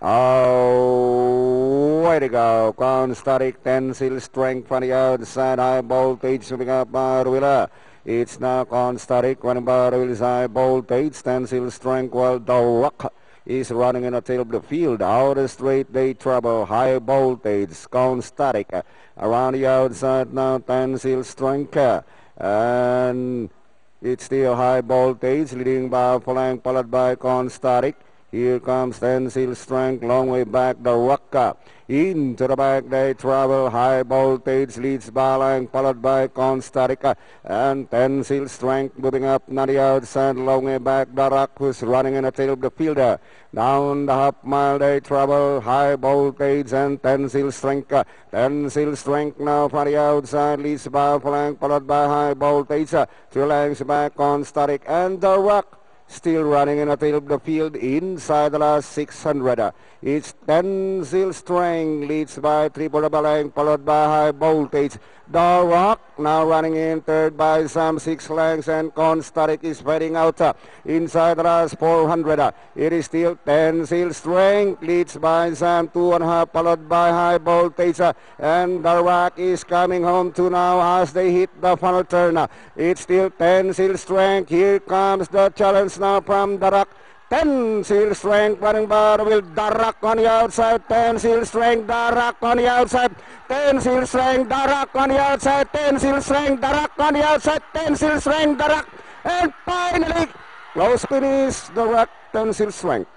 Oh, way to go. Crown Static, Tensile Strength from the outside. High voltage moving up by Ruila. It's now Crown Static running by Ruila's high voltage. Tensile Strength while the Rock is running in the tail of the field. Out of straight, they trouble. High voltage. Crown Static around the outside now. Tensile Strength. And it's still high voltage leading by flank followed by Crown Static. Here comes Tensile Strength, long way back, the Rock. Into the back they travel, high voltage leads Balang, followed by Crown Static. And Tensile Strength moving up, not the outside, long way back, the Rock who's running in the tail of the fielder. Down the half mile they travel, high voltage and Tensile Strength. Tensile Strength now from the outside, leads by flank, followed by high voltage. 3 lengths back, Crown Static and the Rock. Still running in the tail of the field inside the last 600. It's Tensile Strength leads by triple double length followed by high voltage. The Rock now running in third by some 6 lengths and Crown Static is fading out inside the last 400. It is still Tensile Strength leads by some 2.5 followed by high voltage and the Rock is coming home to now as they hit the final turn. It's still Tensile Strength. Here comes the challenge now from the Rock. Tensile Strength running by the wheel. The Rock on the outside. Tensile Strength. The Rock on the outside. Tensile Strength. The Rock on the outside. Tensile Strength. The Rock on the outside. Tensile Strength. The Rock. And finally, close finish. The Rock. Tensile Strength.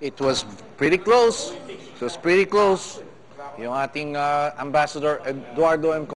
It was pretty close. It was pretty close. Yung ating ambassador Eduardo M.